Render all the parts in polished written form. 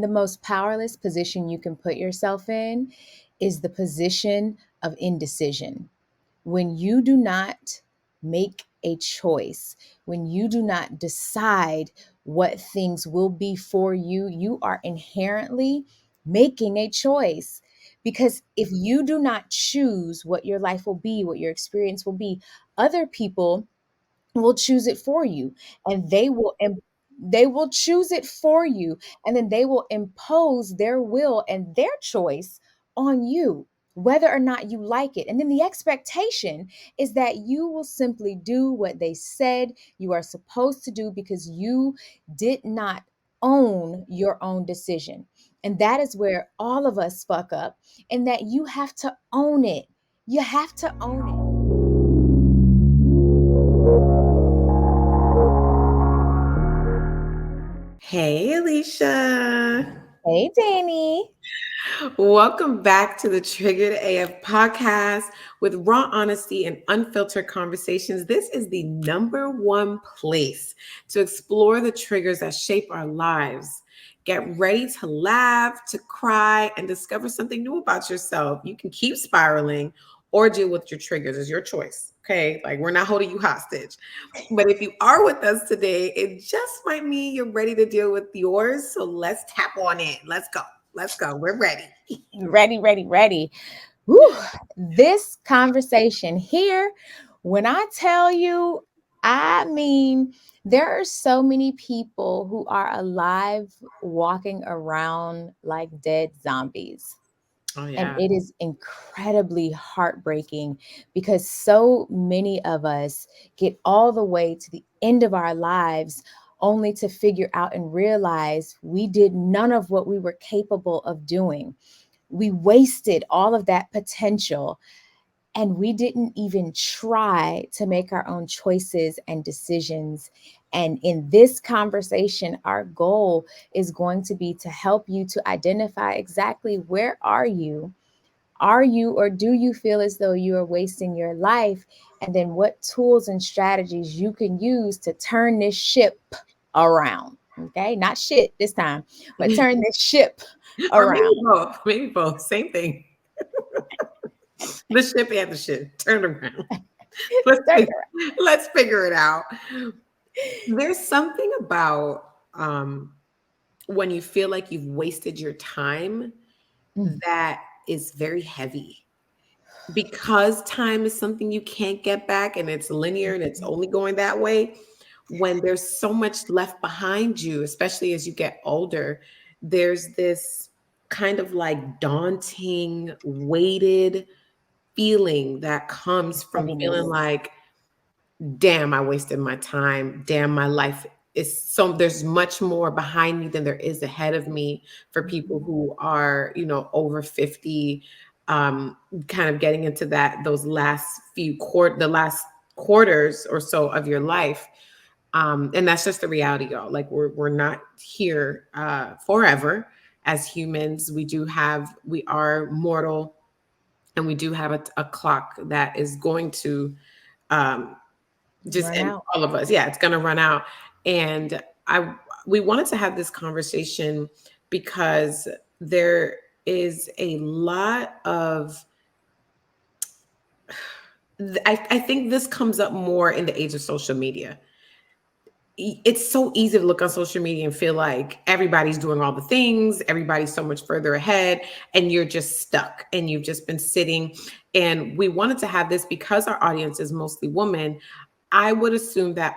The most powerless position you can put yourself in is the position of indecision. When you do not make a choice, when you do not decide what things will be for you, you are inherently making a choice. Because if you do not choose what your life will be, what your experience will be, other people will choose it for you, and they will choose it for you, and then they will impose their will and their choice on you, whether or not you like it. And then the expectation is that you will simply do what they said you are supposed to do because you did not own your own decision. And that is where all of us fuck up, and that you have to own it. You have to own it. Hey, Alechia. Hey, Danny. Welcome back to the Triggered AF podcast with raw honesty and unfiltered conversations. This is the number one place to explore the triggers that shape our lives. Get ready to laugh, to cry, and discover something new about yourself. You can keep spiraling or deal with your triggers. It's your choice. Okay. Like, we're not holding you hostage. But if you are with us today, it just might mean you're ready to deal with yours. So let's tap on it. Let's go. Let's go. We're ready. Ready. Whew. This conversation here, when I tell you, I mean, there are so many people who are alive walking around like dead zombies. Oh, And yeah. it is incredibly heartbreaking because so many of us get all the way to the end of our lives only to figure out and realize we did none of what we were capable of doing. We wasted all of that potential, and we didn't even try to make our own choices and decisions. And in this conversation, our goal is going to be to help you to identify exactly where are you, or do you feel as though you are wasting your life? And then what tools and strategies you can use to turn this ship around. Okay, not shit this time, but turn this ship Or maybe around. both. Maybe both. Same thing. The ship and the ship. Turn around. Let's Turn it figure, let's figure it out. There's something about when you feel like you've wasted your time around. that is very heavy. Because time is something you can't get back and it's linear and it's only going that way, when there's so much left behind you, especially as you get older, there's this kind of like daunting, weighted feeling that comes from feeling Heaviness. like, damn, I wasted my time. Damn, my life is so, there's much more behind me than there is ahead of me for people who are, over 50, kind of getting into those last the last quarters or so of your life. And that's just the reality, y'all. Like, we're not here forever as humans. We are mortal, and we do have a clock that is going to um, just Run end, out. all of us. Yeah, it's going to run out. And we wanted to have this conversation because there is a lot of, I think this comes up more in the age of social media. It's so easy to look on social media and feel like everybody's doing all the things, everybody's so much further ahead, and you're just stuck and you've just been sitting. And we wanted to have this because our audience is mostly women. I would assume that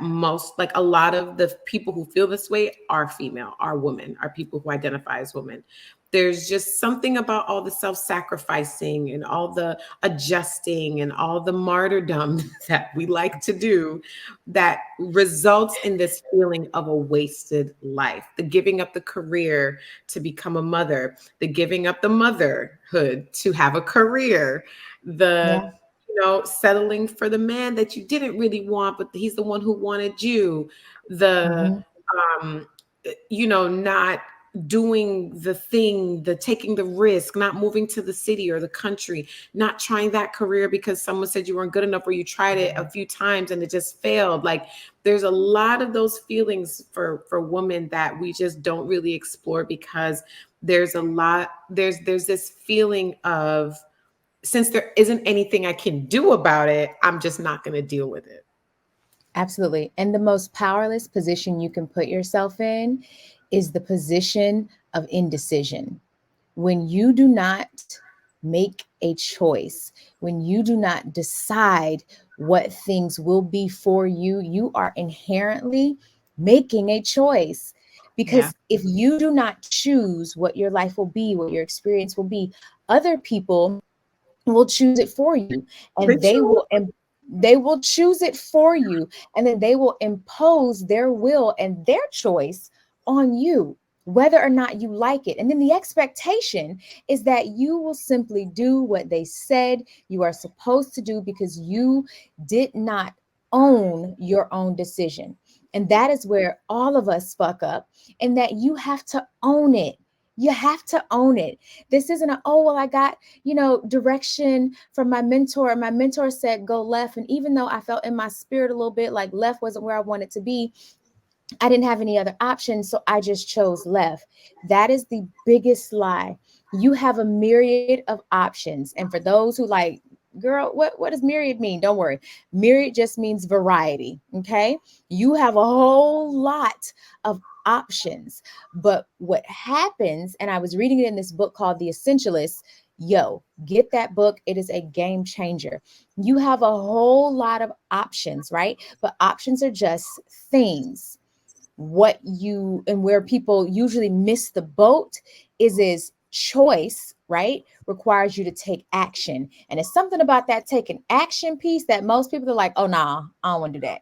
like a lot of the people who feel this way are female, are women, are people who identify as women. There's just something about all the self-sacrificing and all the adjusting and all the martyrdom that we like to do that results in this feeling of a wasted life. The giving up the career to become a mother, the giving up the motherhood to have a career, the Yeah. settling for the man that you didn't really want, but he's the one who wanted you. The Hmm. um, not doing the thing, the taking the risk, not moving to the city or the country, not trying that career because someone said you weren't good enough, or you tried it a few times and it just failed. Like, there's a lot of those feelings for women that we just don't really explore, because there's this feeling of, since there isn't anything I can do about it, I'm just not going to deal with it. Absolutely. And the most powerless position you can put yourself in is the position of indecision. When you do not make a choice, when you do not decide what things will be for you, you are inherently making a choice. Yeah. Because if you do not choose what your life will be, what your experience will be, other people will choose it for you, They and choose. they will choose it for you, and then they will impose their will and their choice on you, whether or not you like it. And then the expectation is that you will simply do what they said you are supposed to do, because you did not own your own decision. And that is where all of us fuck up, and that you have to own it. You have to own it. This isn't a, oh, well, I got, direction from my mentor. And my mentor said, go left. And even though I felt in my spirit a little bit like left wasn't where I wanted to be, I didn't have any other options. So I just chose left. That is the biggest lie. You have a myriad of options. And for those who like, girl, what does myriad mean? Don't worry. Myriad just means variety. Okay. You have a whole lot of options. But what happens, and I was reading it in this book called The Essentialist. Yo, get that book. It is a game changer. You have a whole lot of options, right? But options are just things. What you, and where people usually miss the boat is choice, right, requires you to take action. And it's something about that taking action piece that most people are like, oh nah, I don't want to do that,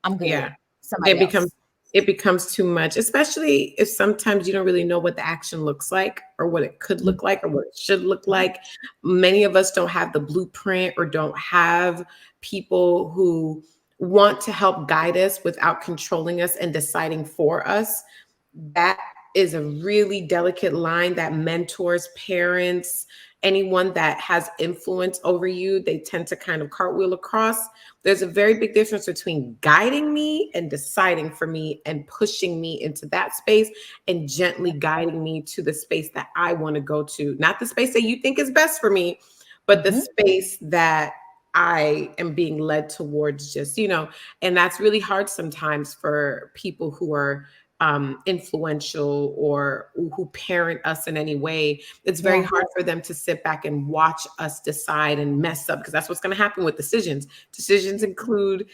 I'm Yeah. good, It somebody becomes else. it becomes too much, especially if sometimes you don't really know what the action looks like, or what it could look like, or what it should look Mhm. like. Many of us don't have the blueprint, or don't have people who want to help guide us without controlling us and deciding for us. That is a really delicate line that mentors, parents, anyone that has influence over you, they tend to kind of cartwheel across. There's a very big difference between guiding me and deciding for me and pushing me into that space, and gently guiding me to the space that I want to go to. Not the space that you think is best for me, but the Mhm. space that I am being led towards, just, and that's really hard sometimes for people who are influential, or who parent us in any way. It's very Yeah. hard for them to sit back and watch us decide and mess up, because that's what's going to happen with decisions. Decisions include,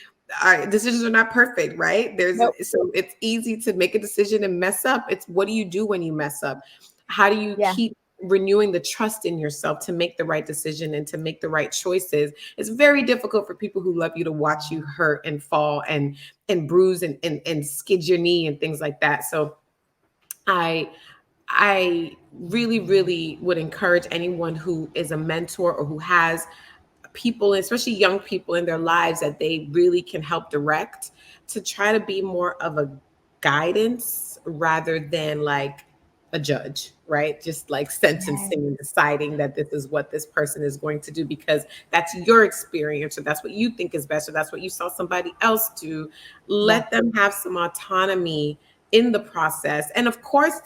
our decisions are not perfect, right? Nope. So it's easy to make a decision and mess up. It's, what do you do when you mess up? How do you Yeah. keep renewing the trust in yourself to make the right decision and to make the right choices? It's very difficult for people who love you to watch you hurt and fall and bruise and skid your knee and things like that. So I I really, really would encourage anyone who is a mentor, or who has people, especially young people in their lives that they really can help direct, to try to be more of a guidance rather than like a judge, right? Just like sentencing and deciding that this is what this person is going to do because that's your experience, or that's what you think is best, or that's what you saw somebody else do. Yeah. Let them have some autonomy in the process. And of course,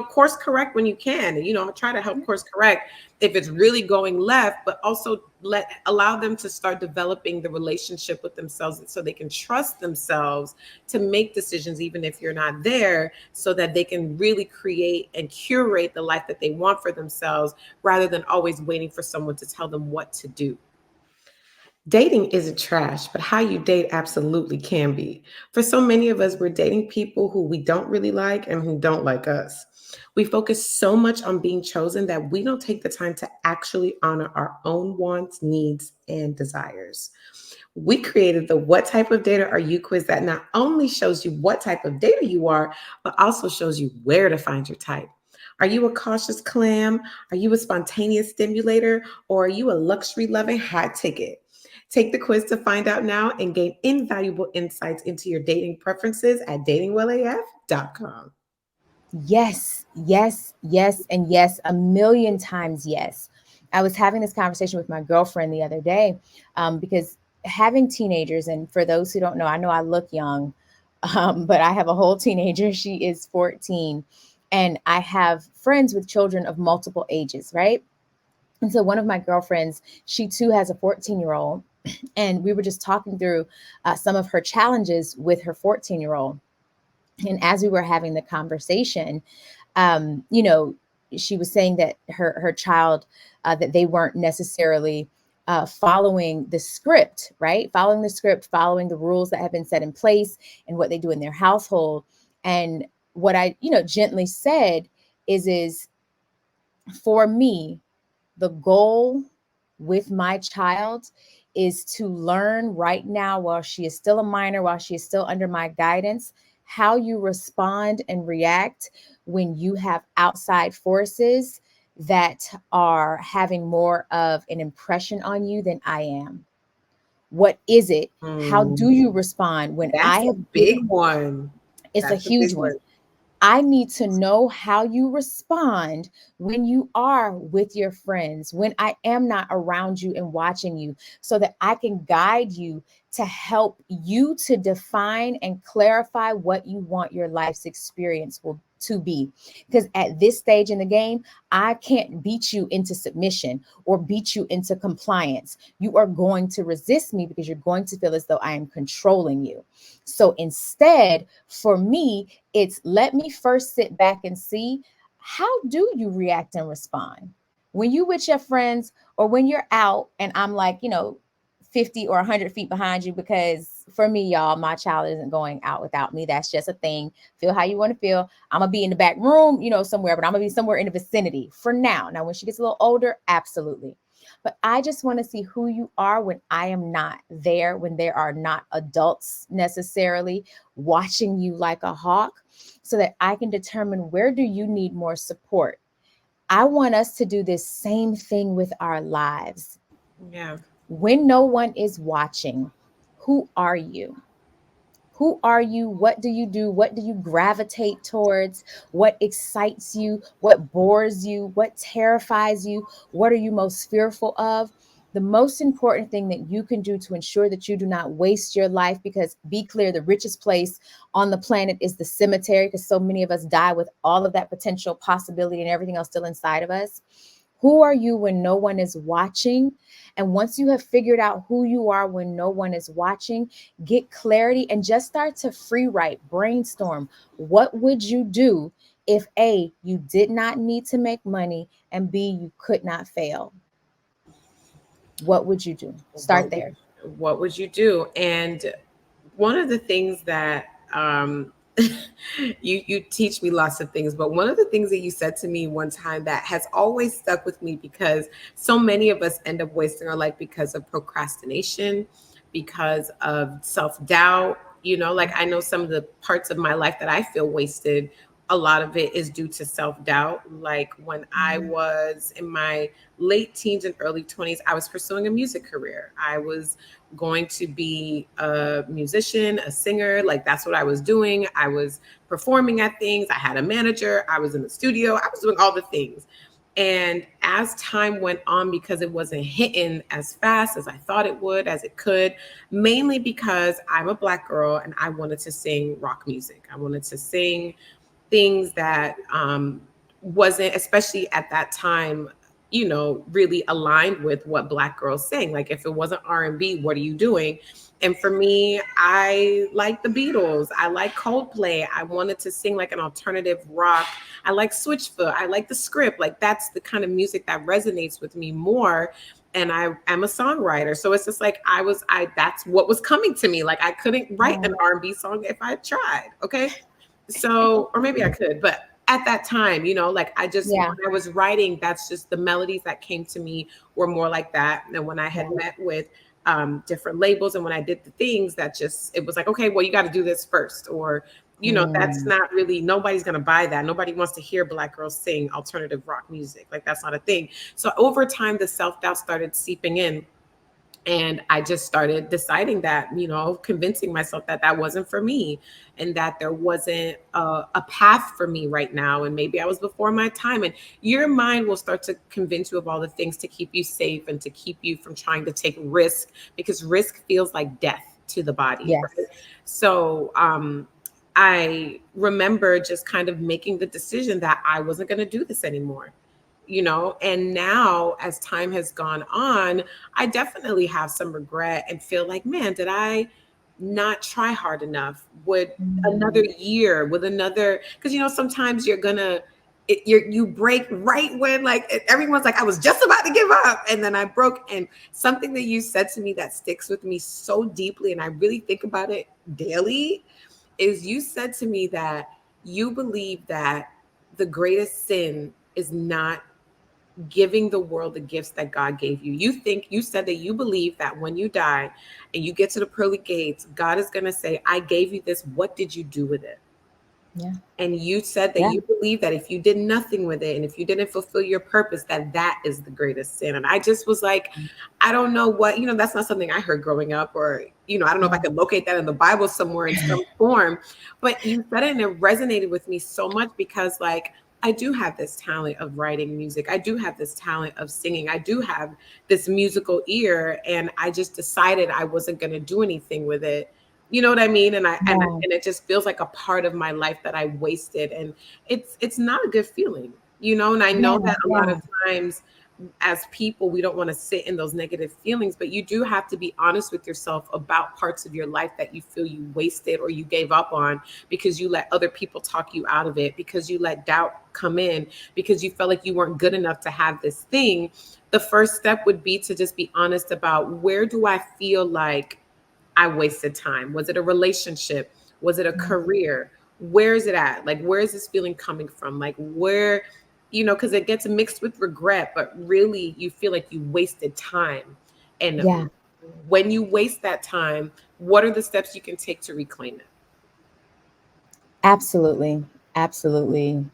course correct when you can. Try to help course correct if it's really going left, but also allow them to start developing the relationship with themselves, so they can trust themselves to make decisions even if you're not there, so that they can really create and curate the life that they want for themselves, rather than always waiting for someone to tell them what to do. Dating isn't trash, but how you date absolutely can be. For so many of us, we're dating people who we don't really like and who don't like us. We focus so much on being chosen that we don't take the time to actually honor our own wants, needs, and desires. We created the What Type of Data Are You quiz that not only shows you what type of data you are, but also shows you where to find your type. Are you a cautious clam? Are you a spontaneous stimulator? Or are you a luxury loving high ticket? Take the quiz to find out now and gain invaluable insights into your dating preferences at datingwellaf.com. Yes, yes, yes, and yes, a million times yes. I was having this conversation with my girlfriend the other day, because having teenagers, and for those who don't know I look young, but I have a whole teenager. She is 14, and I have friends with children of multiple ages, right? And so one of my girlfriends, she too has a 14-year-old, and we were just talking through some of her challenges with her 14-year-old. And as we were having the conversation, you know, she was saying that her child, that they weren't necessarily following the script, right? Following the script, following the rules that have been set in place and what they do in their household. And what I, gently said is for me, the goal with my child is to learn right now, while she is still a minor, while she is still under my guidance, how you respond and react when you have outside forces that are having more of an impression on you than I am. What is it? How do Mm, you respond when I that's a have big given? one. It's a That's a huge big one. one. I need to know how you respond when you are with your friends, when I am not around you and watching you, so that I can guide you to help you to define and clarify what you want your life's experience will to be. Because at this stage in the game, I can't beat you into submission or beat you into compliance. You are going to resist me because you're going to feel as though I am controlling you. So instead, for me, it's let me first sit back and see, how do you react and respond when you with your friends, or when you're out and I'm like, 50 or 100 feet behind you. Because for me, y'all, my child isn't going out without me. That's just a thing. Feel how you want to feel. I'm gonna be in the back room, somewhere, but I'm gonna be somewhere in the vicinity for now. When she gets a little older, absolutely. But I just want to see who you are when I am not there, when there are not adults necessarily watching you like a hawk, so that I can determine, where do you need more support. I want us to do this same thing with our lives. Yeah. When no one is watching, who are you? Who are you? What do you do? What do you gravitate towards? What excites you? What bores you? What terrifies you? What are you most fearful of? The most important thing that you can do to ensure that you do not waste your life, because be clear, the richest place on the planet is the cemetery, because so many of us die with all of that potential possibility and everything else still inside of us. Who are you when no one is watching? And once you have figured out who you are when no one is watching, get clarity and just start to free write, brainstorm. What would you do if A, you did not need to make money, and B, you could not fail? What would you do? Start What would there. what would you do? And one of the things that you teach me lots of things, but one of the things that you said to me one time that has always stuck with me, because so many of us end up wasting our life because of procrastination, because of self-doubt. Like, I know some of the parts of my life that I feel wasted, a lot of it is due to self-doubt. Like, when I Mhm. was in my late teens and early 20s, I was pursuing a music career. I was going to be a musician, a singer. Like, that's what I was doing. I was performing at things. I had a manager. I was in the studio. I was doing all the things. And as time went on, because it wasn't hitting as fast as I thought it would, as it could, mainly because I'm a Black girl and I wanted to sing rock music. I wanted to sing things that wasn't, especially at that time, really aligned with what Black girls sing. Like, if it wasn't R&B, what are you doing? And for me, I like the Beatles. I like Coldplay. I wanted to sing like an alternative rock. I like Switchfoot. I like the script. Like, that's the kind of music that resonates with me more. And I am a songwriter. So it's just like, that's what was coming to me. Like, I couldn't write an Right. R&B song if I tried. Okay. So, or maybe I could, but at that time, like, Yeah. when I was writing, that's just the melodies that came to me were more like that. And when I had Yeah. met with different labels, and when I did the things, that just, it was like, okay, well, you got to do this first. Or, that's Mm. not really, nobody's going to buy that. Nobody wants to hear Black girls sing alternative rock music. Like, that's not a thing. So over time, the self doubt started seeping in. And I just started deciding that, convincing myself that that wasn't for me, and that there wasn't a path for me right now. And maybe I was before my time. And your mind will start to convince you of all the things to keep you safe and to keep you from trying to take risk, because risk feels like death to the body. Right? Yes. So, I remember just kind of making the decision that I wasn't going to do this anymore. And now as time has gone on, I definitely have some regret and feel like, man, did I not try hard enough? Would another Mm. year, with another, because sometimes you're gonna you break right when, like, everyone's like, I was just about to give up, and then I broke. And something that you said to me that sticks with me so deeply, and I really think about it daily, is you said to me that you believe that the greatest sin is not giving the world the gifts that God gave you. You said that you believe that when you die and you get to the pearly gates, God is going to say, I gave you this. What did you do with it? Yeah. And you said that Yeah. you believe that if you did nothing with it and if you didn't fulfill your purpose, that that is the greatest sin. And I just was like, I don't know what, that's not something I heard growing up, or, I don't know if I Yeah. could locate that in the Bible somewhere in some form, but you said it and it resonated with me so much, because, like, I do have this talent of writing music. I do have this talent of singing. I do have this musical ear. And I just decided I wasn't going to do anything with it. You know what I mean? Yeah. And it just feels like a part of my life that I wasted. And it's not a good feeling, and I know Yeah. that a lot Yeah. of times as people, we don't want to sit in those negative feelings, but you do have to be honest with yourself about parts of your life that you feel you wasted or you gave up on, because you let other people talk you out of it, because you let doubt come in, because you felt like you weren't good enough to have this thing. The first step would be to just be honest about, where do I feel like I wasted time? Was it a relationship? Was it a Yeah. career? Where is it at? Like, where is this feeling coming from? Like, where, because it gets mixed with regret, but really you feel like you wasted time. And Yeah. when you waste that time, what are the steps you can take to reclaim it? Absolutely. Absolutely.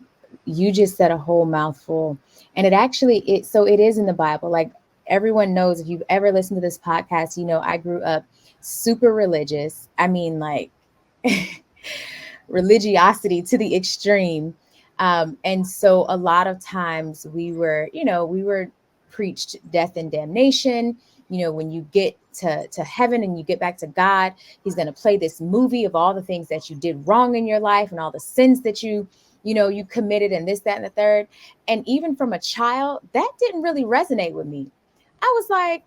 You just said a whole mouthful. And it is in the Bible. Like, everyone knows, if you've ever listened to this podcast, I grew up super religious. I mean, like, religiosity to the extreme. And so a lot of times we were preached death and damnation. When you get to heaven and you get back to God, he's going to play this movie of all the things that you did wrong in your life and all the sins that you committed, and this, that, and the third. And even from a child, that didn't really resonate with me. I was like,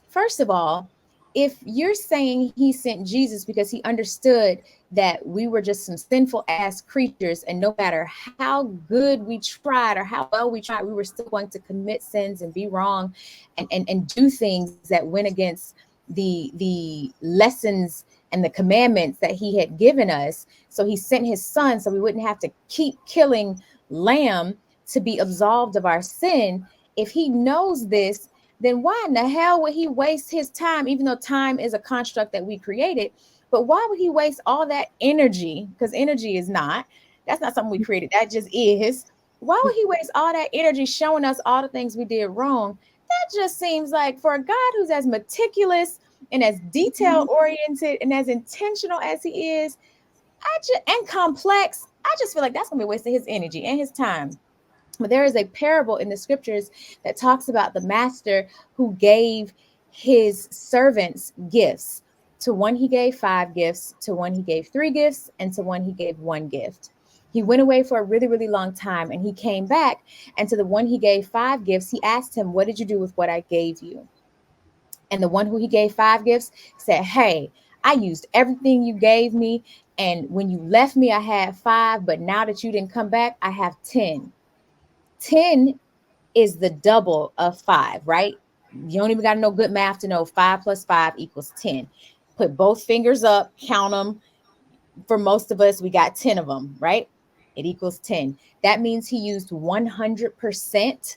first of all, if you're saying he sent Jesus because he understood that we were just some sinful ass creatures, and no matter how good we tried or how well we tried, we were still going to commit sins and be wrong, and do things that went against the lessons and the commandments that he had given us. So he sent his son so we wouldn't have to keep killing lamb to be absolved of our sin. If he knows this, then why in the hell would he waste his time, even though time is a construct that we created? But why would he waste all that energy? Because energy that's not something we created, that just is. Why would he waste all that energy showing us all the things we did wrong? That just seems like, for a God who's as meticulous and as detail oriented and as intentional as he is, and complex, I just feel like that's gonna be wasting his energy and his time. But there is a parable in the scriptures that talks about the master who gave his servants gifts. To one, he gave 5 gifts, to one, he gave 3 gifts, and to one, he gave 1 gift. He went away for a really, really long time, and he came back. And to the one he gave 5 gifts, he asked him, what did you do with what I gave you? And the one who he gave 5 gifts said, hey, I used everything you gave me. And when you left me, I had 5. But now that you didn't come back, I have 10. 10 is the double of 5, right? You don't even got to know good math to know 5 plus 5 equals 10. Put both fingers up, count them. For most of us, we got 10 of them, right? It equals 10. That means he used 100%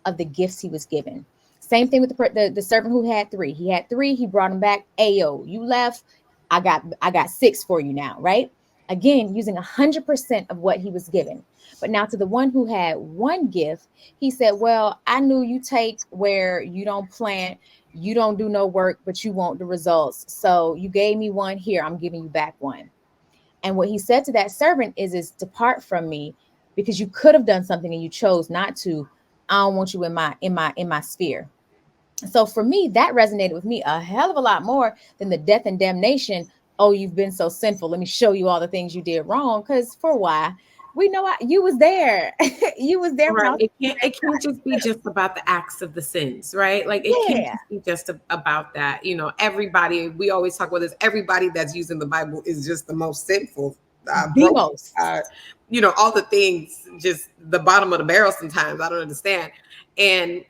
of the gifts he was given. Same thing with the servant who had 3. He had 3, he brought them back. Ayo, you left. I got 6 for you now, right? Again, using 100% of what he was given. But now to the one who had 1 gift, he said, well, I knew you take where you don't plant, You don't do no work, but you want the results. So you gave me one, here, I'm giving you back one. And what he said to that servant is depart from me, because you could have done something and you chose not to. I don't want you in my sphere. So for me, that resonated with me a hell of a lot more than the death and damnation. Oh, you've been so sinful. Let me show you all the things you did wrong. Because for why? We know you was there. You was there when I Right. was. It can't just be just about the acts of the sins, right? Like it can't Yeah, just be just about that. Everybody, we always talk about this, everybody that's using the Bible is just the most sinful, the broken, most. all the things, just the bottom of the barrel sometimes. I don't understand. And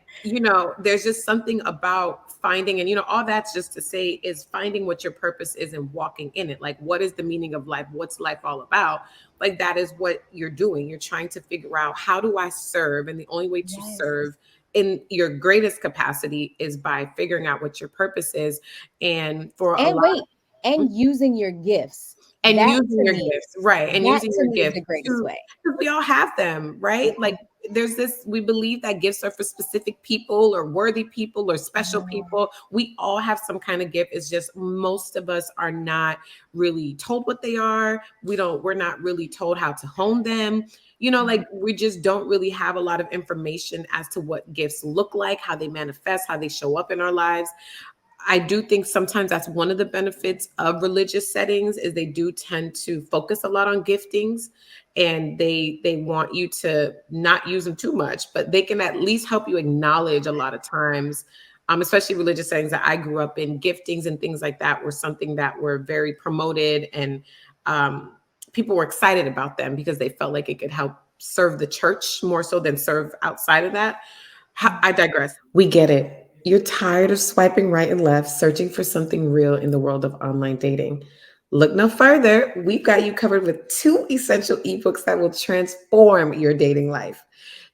there's just something about finding, and all that's just to say is finding what your purpose is and walking in it. Like, what is the meaning of life? What's life all about? Like, that is what you're doing. You're trying to figure out, how do I serve? And the only way to Yes. serve in your greatest capacity is by figuring out what your purpose is. And for a And lot wait, and using your gifts. and That using to your me, gifts, right? And that using to your me is gifts the greatest to, way. because we all have them, right? Like, there's this, we believe that gifts are for specific people or worthy people or special Mhm. people. We all have some kind of gift. It's just most of us are not really told what they are. We're not really told how to hone them. Like, we just don't really have a lot of information as to what gifts look like, how they manifest, how they show up in our lives. I do think sometimes that's one of the benefits of religious settings, is they do tend to focus a lot on giftings, and they want you to not use them too much, but they can at least help you acknowledge a lot of times, especially religious settings that I grew up in, giftings and things like that were something that were very promoted, and um, people were excited about them because they felt like it could help serve the church more so than serve outside of that. I digress. We get it. You're tired of swiping right and left, searching for something real in the world of online dating. Look no further. We've got you covered with two essential ebooks that will transform your dating life: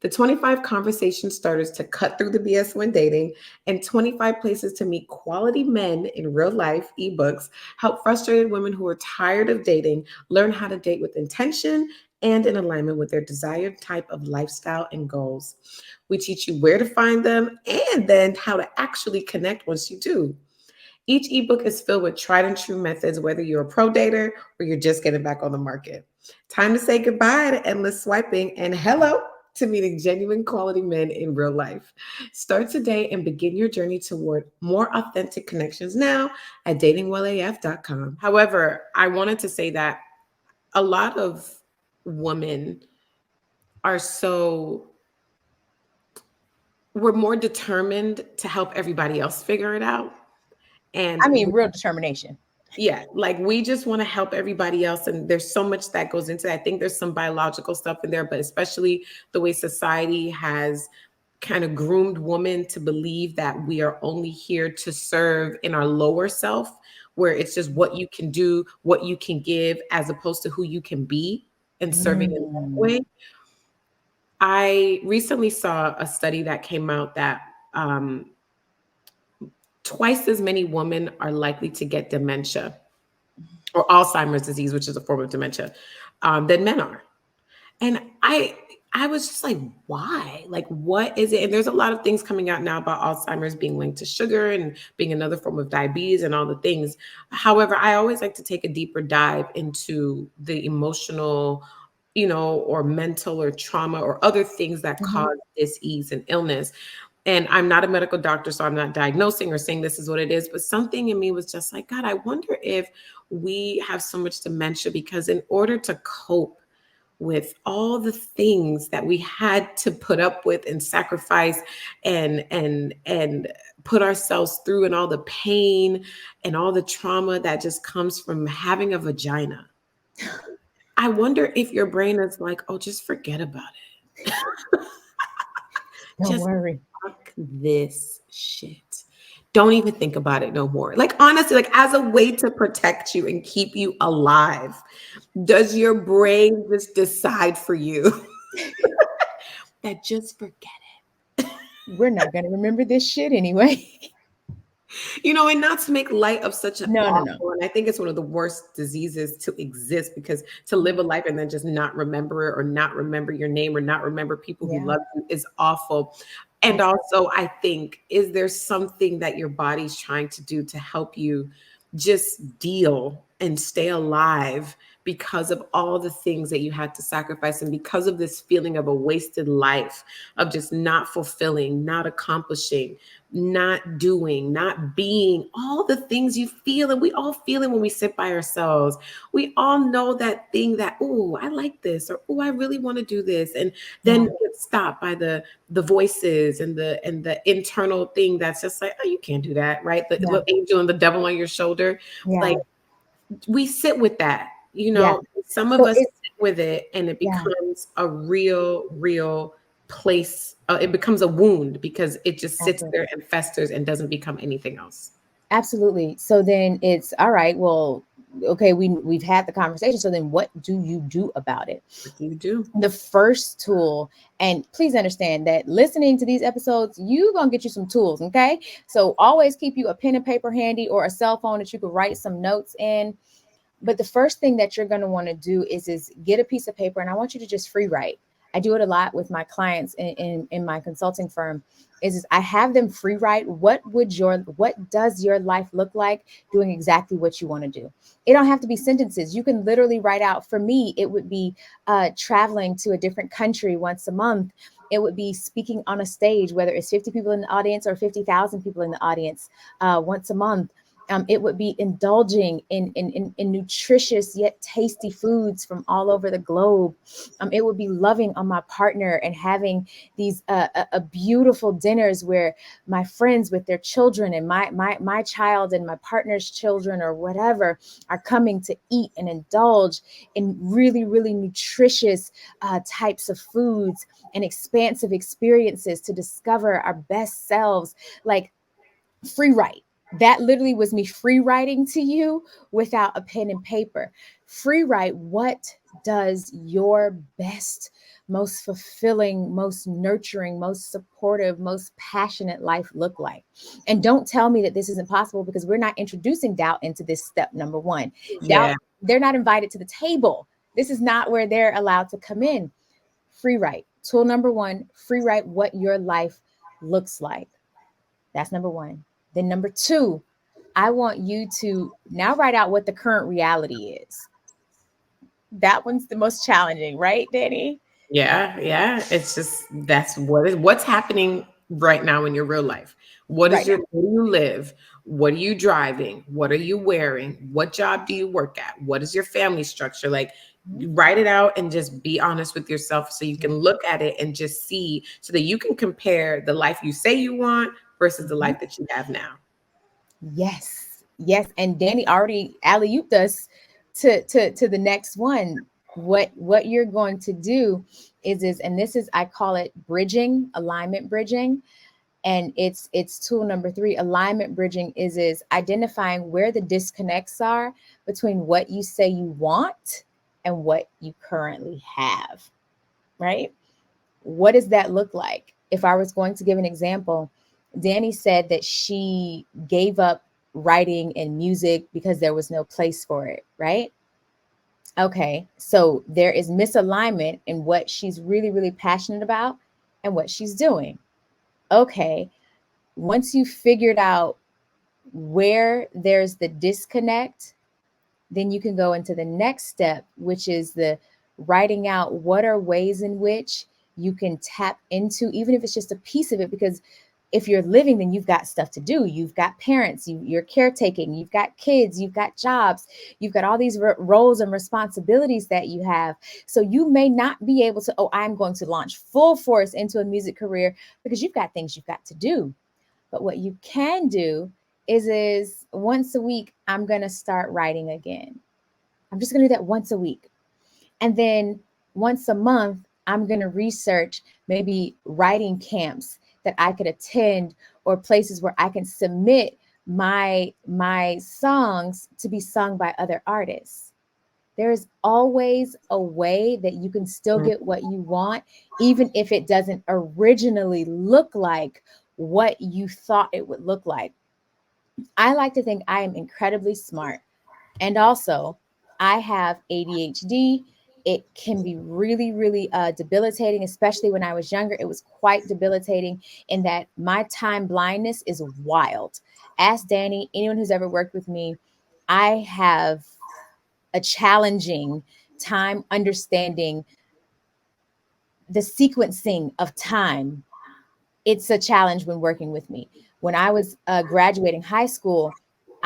the 25 conversation starters to cut through the BS when dating, and 25 places to meet quality men in real life ebooks help frustrated women who are tired of dating learn how to date with intention and in alignment with their desired type of lifestyle and goals. We teach you where to find them and then how to actually connect once you do. Each ebook is filled with tried and true methods, whether you're a pro dater or you're just getting back on the market. Time to say goodbye to endless swiping and hello to meeting genuine quality men in real life. Start today and begin your journey toward more authentic connections now at datingwellaf.com. However, I wanted to say that a lot of women are so we're more determined to help everybody else figure it out. I And mean, real determination. yeah, like, we just want to help everybody else. And there's so much that goes into that. I think there's some biological stuff in there, but especially the way society has kind of groomed women to believe that we are only here to serve in our lower self, where it's just what you can do, what you can give, as opposed to who you can be, and serving in that Mm. way. I recently saw a study that came out that twice as many women are likely to get dementia or Alzheimer's disease, which is a form of dementia, than men are. And I was just like, why? Like, what is it? And there's a lot of things coming out now about Alzheimer's being linked to sugar and being another form of diabetes and all the things. However, I always like to take a deeper dive into the emotional, or mental or trauma or other things that Mhm. cause disease and illness. And I'm not a medical doctor, so I'm not diagnosing or saying this is what it is, but something in me was just like, God, I wonder if we have so much dementia because in order to cope with all the things that we had to put up with and sacrifice and put ourselves through, and all the pain and all the trauma that just comes from having a vagina. I wonder if your brain is like, oh, just forget about it. Don't Just worry. fuck this shit. Don't even think about it no more. Like, honestly, like, as a way to protect you and keep you alive, does your brain just decide for you that just forget We're not going to remember this shit anyway. it? And not to make light of such an No, no, no. awful, and I think it's one of the worst diseases to exist, because to live a life and then just not remember it, or not remember your name, or not remember people who Yeah. love you, is awful. And also, I think, is there something that your body's trying to do to help you just deal and stay alive because of all the things that you had to sacrifice and because of this feeling of a wasted life, of just not fulfilling, not accomplishing, not doing, not being, all the things you feel. And we all feel it when we sit by ourselves. We all know that thing that, oh, I like this, or oh, I really want to do this. And then Yeah. we get stopped by the voices and the internal thing that's just like, oh, you can't do that, right? The Yeah. little angel and the devil on your shoulder. Like, Yeah. we sit with that, Yeah. some of So us it's sit with it, and it yeah. becomes a real place. It becomes a wound because it just sits Absolutely. there and festers and doesn't become anything else. Absolutely. So then it's all right. Well, okay, we've had the conversation. So then what do you do about it? What do you do? The first tool, and please understand that listening to these episodes, you gonna get you some tools, okay? So always keep you a pen and paper handy or a cell phone that you could write some notes in. But the first thing that you're going to want to do is get a piece of paper, and I want you to just free write. I do it a lot with my clients in my consulting firm. Is I have them free write. What does your life look like doing exactly what you want to do? It don't have to be sentences. You can literally write out. For me, it would be traveling to a different country once a month. It would be speaking on a stage, whether it's 50 people in the audience or 50,000 people in the audience once a month. It would be indulging in nutritious yet tasty foods from all over the globe. It would be loving on my partner and having these beautiful dinners where my friends with their children and my child and my partner's children or whatever are coming to eat and indulge in really nutritious types of foods and expansive experiences to discover our best selves. Like, free write. That literally was me free writing to you without a pen and paper. Free write, what does your best, most fulfilling, most nurturing, most supportive, most passionate life look like? And don't tell me that this isn't possible, because we're not introducing doubt into this step number one. Doubt, Yeah. they're not invited to the table. This is not where they're allowed to come in. Free write. Tool number one, free write what your life looks like. That's number one. Then number two, I want you to now write out what the current reality is. That one's the most challenging, right, Danny? Yeah, yeah. It's just, that's what's happening right now in your real life. Right now. Where do you live? What are you driving? What are you wearing? What job do you work at? What is your family structure? Like, Mhm. write it out and just be honest with yourself so you Yeah. can look at it and just see, so that you can compare the life you say you want versus the Mhm. life that you have now. Yes. Yes. And Danny already alley-ooped us to the next one. What you're going to do is and this is, I call it bridging, alignment bridging. And it's tool number three. Alignment bridging is identifying where the disconnects are between what you say you want and what you currently have, right? What does that look like? If I was going to give an example, Danny said that she gave up writing and music because there was no place for it, right? Okay, so there is misalignment in what she's really passionate about and what she's doing. Okay, once you figured out where there's the disconnect, then you can go into the next step, which is the writing out what are ways in which you can tap into, even if it's just a piece of it. Because if you're living, then you've got stuff to do. You've got parents, you're caretaking, you've got kids, you've got jobs, you've got all these roles and responsibilities that you have. So you may not be able to, oh, I'm going to launch full force into a music career, because you've got things you've got to do. But what you can do is once a week, I'm going to start writing again. I'm just going to do that once a week. And then once a month, I'm going to research maybe writing camps that I could attend, or places where I can submit my songs to be sung by other artists. There is always a way that you can still get what you want, even if it doesn't originally look like what you thought it would look like. I like to think I am incredibly smart. And also, I have ADHD It can be really, really debilitating, especially when I was younger. It was quite debilitating in that my time blindness is wild. Ask Danny, anyone who's ever worked with me, I have a challenging time understanding the sequencing of time. It's a challenge when working with me. When I was graduating high school,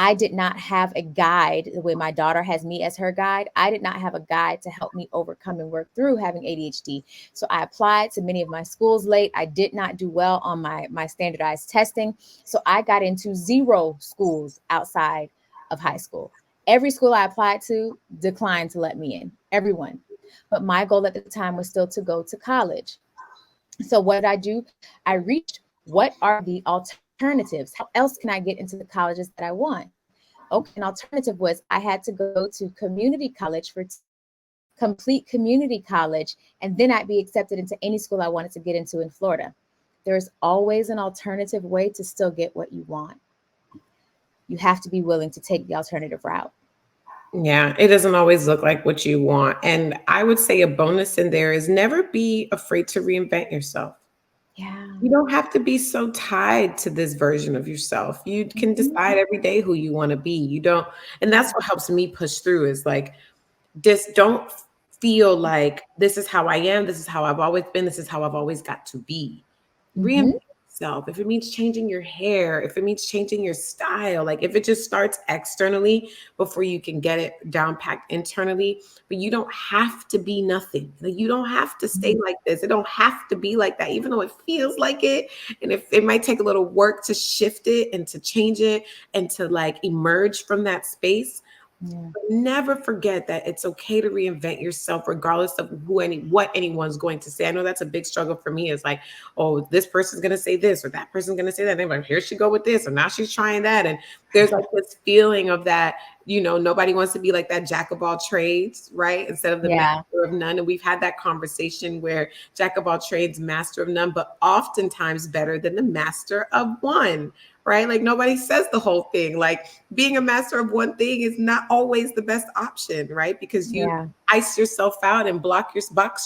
I did not have a guide the way my daughter has me as her guide. I did not have a guide to help me overcome and work through having ADHD. So I applied to many of my schools late. I did not do well on my standardized testing. So I got into zero schools outside of high school. Every school I applied to declined to let me in, everyone. But my goal at the time was still to go to college. So what did I do? I reached what are the alternatives? How else can I get into the colleges that I want? Okay, an alternative was I had to go to community college for 2 years, complete community college, and then I'd be accepted into any school I wanted to get into in Florida. There's always an alternative way to still get what you want. You have to be willing to take the alternative route. Yeah, it doesn't always look like what you want. And I would say a bonus in there is never be afraid to reinvent yourself. Yeah. You don't have to be so tied to this version of yourself. You can Mhm. decide every day who you want to be. You don't, and that's what helps me push through is like, just don't feel like this is how I am. This is how I've always been. This is how I've always got to be. Reinvent Mhm. yourself. If it means changing your hair, if it means changing your style, like if it just starts externally before you can get it down packed internally, but you don't have to be nothing. Like you don't have to stay Mhm. like this. It don't have to be like that, even though it feels like it. And if it might take a little work to shift it and to change it and to like emerge from that space, Yeah. never forget that it's okay to reinvent yourself regardless of what anyone's going to say. I know that's a big struggle for me. It's like, oh, this person's gonna say this or that person's gonna say that. And they're like, here she go with this, and now she's trying that. And there's like this feeling of that, nobody wants to be like that jack of all trades, right? Instead of the Yeah. master of none. And we've had that conversation where jack of all trades, master of none, but oftentimes better than the master of one, right? Like nobody says the whole thing. Like being a master of one thing is not always the best option, right? Because you Yeah. ice yourself out and box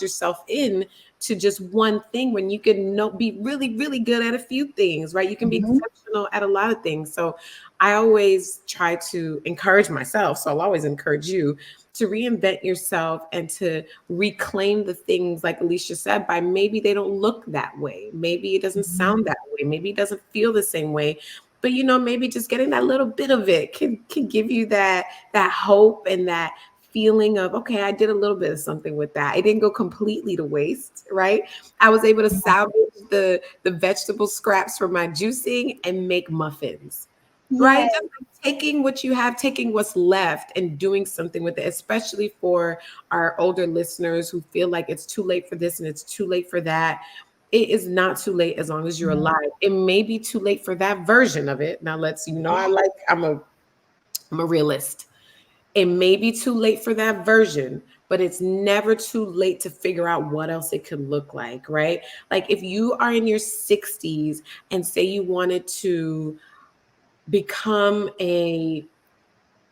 yourself in to just one thing when you can be really, really good at a few things, right? You can be Mhm. exceptional at a lot of things. So I always try to encourage myself. So I'll always encourage you to reinvent yourself and to reclaim the things like Alicia said by maybe they don't look that way. Maybe it doesn't Mhm. sound that way. Maybe it doesn't feel the same way, but maybe just getting that little bit of it can give you that hope and that feeling of, okay, I did a little bit of something with that. It didn't go completely to waste, right? I was able to salvage the vegetable scraps from my juicing and make muffins, right? Yeah. Just like taking what you have, taking what's left and doing something with it, especially for our older listeners who feel like it's too late for this and it's too late for that. It is not too late as long as you're No. alive. It may be too late for that version of it. Now let's, I'm a realist. It may be too late for that version, but it's never too late to figure out what else it could look like, right? Like if you are in your 60s and say you wanted to become an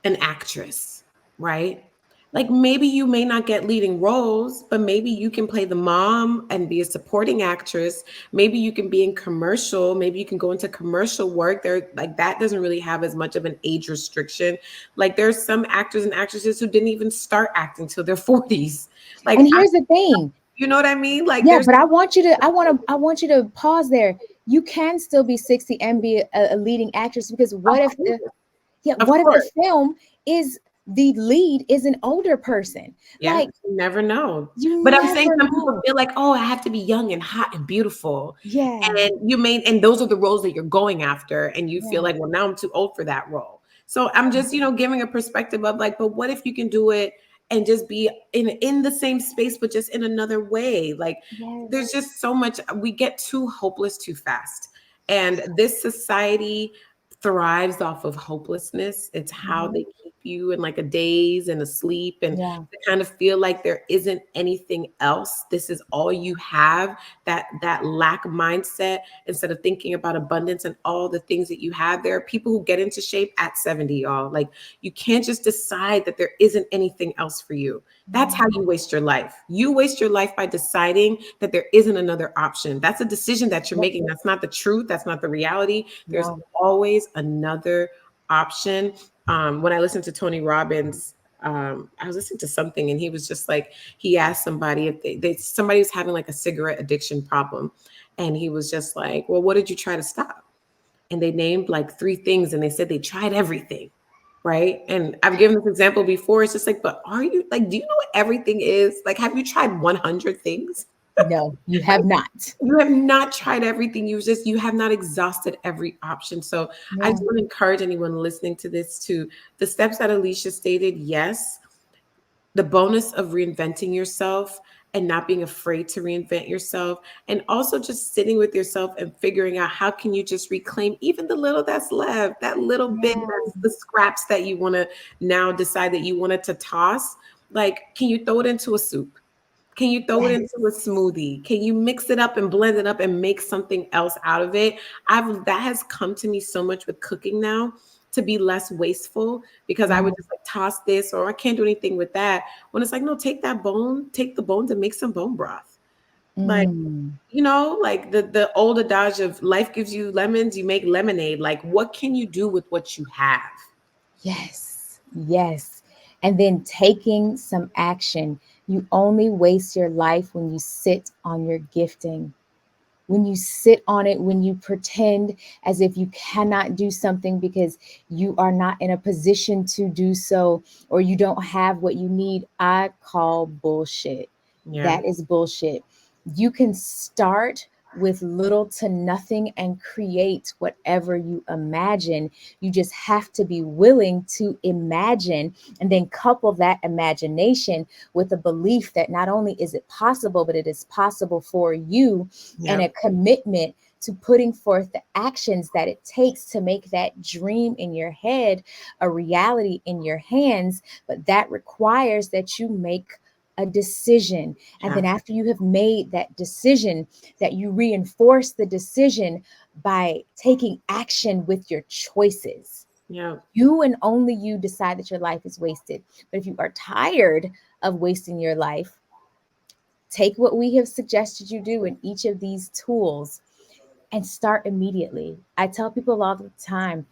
actress, right? Like maybe you may not get leading roles, but maybe you can play the mom and be a supporting actress. Maybe you can be in commercial. Maybe you can go into commercial work. There, like that doesn't really have as much of an age restriction. Like there's some actors and actresses who didn't even start acting till their 40s. And Like here's the thing. you know what I mean? Like Yeah, there's but I want you to pause there. You can still be 60 and be a leading actress, because of what if course, the yeah, of what if the course. film is the lead is an older person? Yeah, Like, you never know. you But I'm saying never some people know. feel like, oh, I have to be young and hot and beautiful. Yeah. And those are the roles that you're going after. And you feel Yeah. like, well, now I'm too old for that role. So I'm just, giving a perspective of like, but what if you can do it and just be in the same space, but just in another way? Like there's Yes. just so much, we get too hopeless too fast. And this society thrives off of hopelessness. It's how they Mhm. keep you in like a daze and a sleep, and Yeah. to kind of feel like there isn't anything else. This is all you have. That lack mindset, instead of thinking about abundance and all the things that you have. There are people who get into shape at 70, y'all. Like, you can't just decide that there isn't anything else for you. That's how you waste your life. You waste your life by deciding that there isn't another option. That's a decision that you're Yep. making. That's not the truth. That's not the reality. There's No. always another option. When I listened to Tony Robbins, I was listening to something, and he was just like, he asked somebody if somebody was having like a cigarette addiction problem. And he was just like, well, what did you try to stop? And they named like three things, and they said they tried everything. Right. And I've given this example before. It's just like, but are you like, do you know what everything is? Like, have you tried 100 things? No, you Like, have not. you have not tried everything. You have not exhausted every option. So I Yeah. just want to encourage anyone listening to this to the steps that Alechia stated. Yes, the bonus of reinventing yourself and not being afraid to reinvent yourself, and also just sitting with yourself and figuring out how can you just reclaim even the little that's left, that little bit, Yeah. that's the scraps that you want to now decide that you wanted to toss. Like, can you throw it into a soup? Can you throw it into a Yes. smoothie? Can you mix it up and blend it up and make something else out of it? That has come to me so much with cooking now, to be less wasteful, because I would Mhm. just like toss this, or I can't do anything with that. When it's like, no, take that bone, take the bones and make some bone broth. Like, Mm. like the old adage of life gives you lemons, you make lemonade. Like, what can you do with what you have? Yes. Yes. And then taking some action. You only waste your life when you sit on your gifting. When you sit on it, when you pretend as if you cannot do something because you are not in a position to do so, or you don't have what you need, I call bullshit. Yeah, That is bullshit. You can start with little to nothing and create whatever you imagine. You just have to be willing to imagine, and then couple that imagination with a belief that not only is it possible, but it is possible for you, and yeah, a commitment to putting forth the actions that it takes to make that dream in your head a reality in your hands. But that requires that you make a decision. And yeah, then after you have made that decision, that you reinforce the decision by taking action with your choices. yeah, You and only you decide that your life is wasted. But if you are tired of wasting your life, take what we have suggested you do in each of these tools and start immediately. I tell people all the time,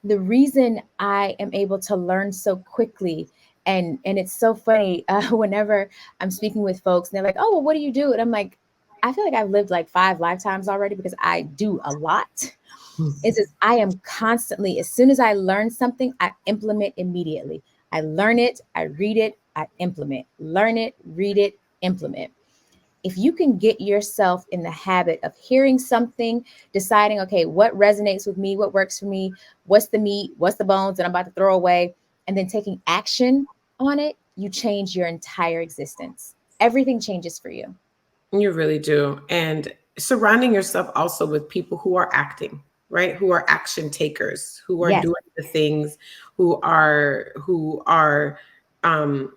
the reason I am able to learn so quickly, and it's so funny, whenever I'm speaking with folks and they're like, "Oh, well, what do you do?" And I'm like, I feel like I've lived like 5 lifetimes already because I do a lot. Is I am constantly, as soon as I learn something, I implement immediately. I learn it, I read it, I implement. Learn it, read it, implement. If you can get yourself in the habit of hearing something, deciding, okay, what resonates with me, what works for me, what's the meat, what's the bones that I'm about to throw away, and then taking action on it, you change your entire existence. Everything changes for you. you really do. And surrounding yourself also with people who are acting, right? Who are action takers, who are Yes. doing the things, who are um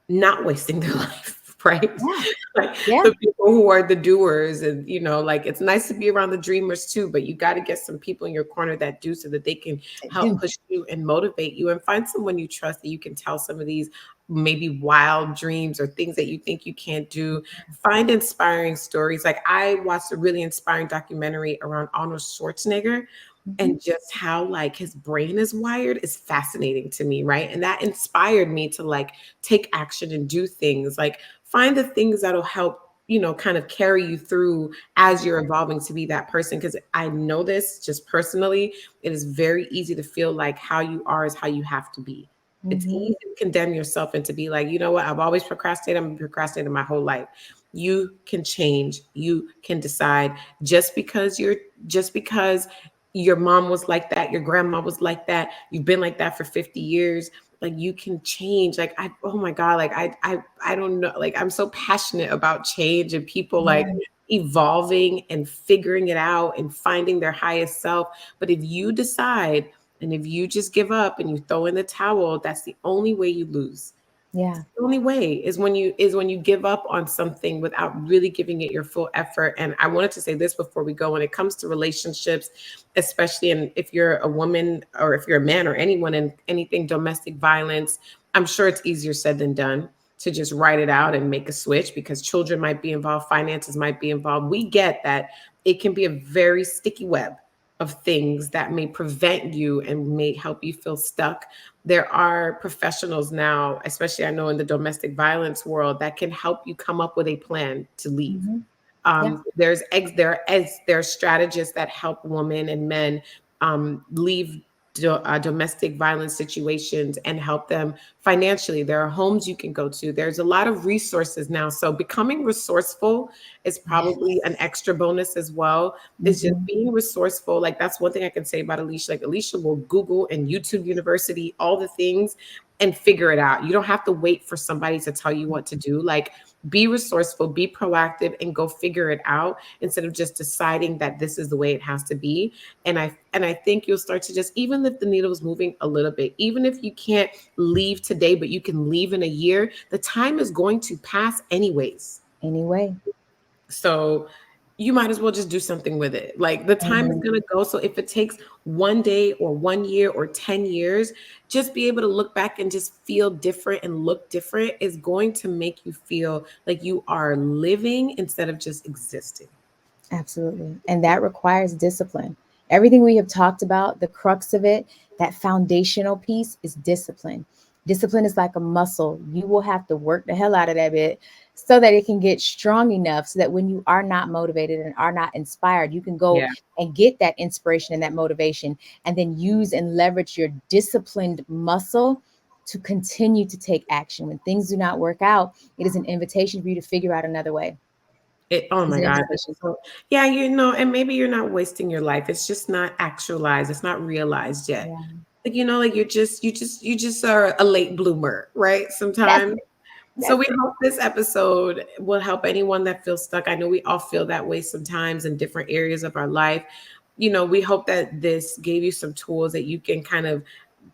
not wasting their life, right? Yeah. Like, Yeah. the people who are the doers, and like, it's nice to be around the dreamers too, but you got to get some people in your corner that do, so that they can help Do. push you and motivate you, and find someone you trust that you can tell some of these maybe wild dreams or things that you think you can't do. Find inspiring stories. Like, I watched a really inspiring documentary around Arnold Schwarzenegger, Mhm. and just how like his brain is wired is fascinating to me, right? And that inspired me to like take action and do things. Like, find the things that'll help, kind of carry you through as you're evolving to be that person. Because I know this just personally, it is very easy to feel like how you are is how you have to be. It's Mhm. easy to condemn yourself and to be like, you know what, I've always procrastinated. I'm procrastinating my whole life. You can change. You can decide. Just because your mom was like that, your grandma was like that, you've been like that for 50 years, like, you can change. Like, oh my god, like, I don't know, like, I'm so passionate about change and people like Yeah. evolving and figuring it out and finding their highest self. But if you decide And if you just give up and you throw in the towel, that's the only way you lose. Yeah. The only way is when you give up on something without really giving it your full effort. And I wanted to say this before we go: when it comes to relationships, especially, and if you're a woman or if you're a man or anyone in anything domestic violence, I'm sure it's easier said than done to just write it out and make a switch, because children might be involved, finances might be involved. We get that it can be a very sticky web of things that may prevent you and may help you feel stuck. There are professionals now, especially I know in the domestic violence world, that can help you come up with a plan to leave. Hmm. Yeah. There are strategists that help women and men leave domestic violence situations and help them financially. There are homes you can go to. There's a lot of resources now. So becoming resourceful is probably an Yes. extra bonus as well. It's just Hmm. being resourceful. Like, that's one thing I can say about Alechia. Like, Alechia will Google and YouTube University all the things and figure it out. You don't have to wait for somebody to tell you what to do. Like, be resourceful, be proactive, and go figure it out instead of just deciding that this is the way it has to be. And I think you'll start to just, even if the needle is moving a little bit, even if you can't leave today, but you can leave in a year, the time is going to pass anyways. Anyway. So you might as well just do something with it. Like, the time is Amen. going to go. So if it takes 1 day or 1 year or 10 years, just be able to look back and just feel different and look different is going to make you feel like you are living instead of just existing. Absolutely. And that requires discipline. Everything we have talked about, the crux of it, that foundational piece is discipline. Discipline is like a muscle. You will have to work the hell out of that bit so that it can get strong enough so that when you are not motivated and are not inspired, you can go Yeah. and get that inspiration and that motivation and then use and leverage your disciplined muscle to continue to take action. When things do not work out, it is an invitation for you to figure out another way. Oh It's my an God. invitation. So, yeah, and maybe you're not wasting your life. It's just not actualized. It's not realized yet. Yeah. Like, like you just are a late bloomer, right? That's Sometimes. it. So That's we it. hope this episode will help anyone that feels stuck. I know we all feel that way sometimes in different areas of our life. We hope that this gave you some tools that you can kind of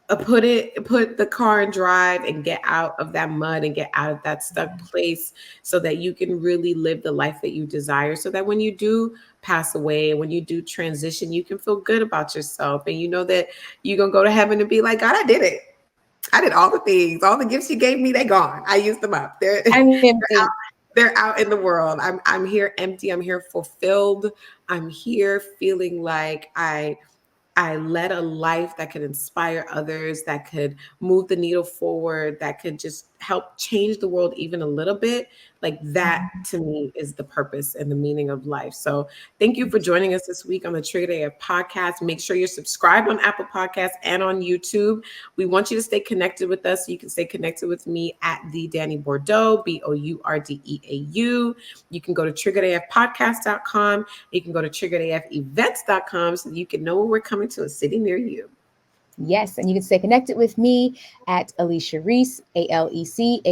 put the car in drive and get out of that mud and get out of that stuck place, so that you can really live the life that you desire, so that when you do pass away and when you do transition, you can feel good about yourself, and you know that you're gonna go to heaven and be like, God, I did it. I did all the things, all the gifts you gave me, they gone. I used them up. They're I'm they're out, empty. they're out in the world. I'm here empty. I'm here fulfilled. I'm here feeling like I led a life that could inspire others, that could move the needle forward, that could just help change the world even a little bit. Like, that Mhm. to me is the purpose and the meaning of life. So thank you for joining us this week on the Trigger Day of podcast. Make sure you're subscribed on Apple Podcasts and on YouTube. We want you to stay connected with us, so you can stay connected with me at the Danny Bordeaux, BOURDEAU. You can go to triggerdayfpodcast.com. You can go to triggerdayfevents.com so that you can know when we're coming to a city near you. Yes, and you can stay connected with me at Alechia Reese, ALECHIAREESE.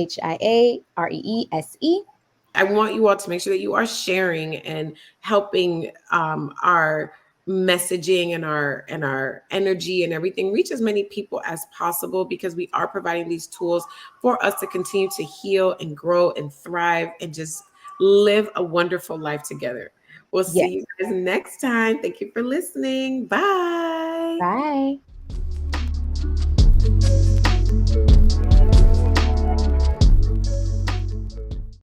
I want you all to make sure that you are sharing and helping our messaging and our energy and everything reach as many people as possible, because we are providing these tools for us to continue to heal and grow and thrive and just live a wonderful life together. We'll see Yes. you guys next time. Thank you for listening. Bye. Bye.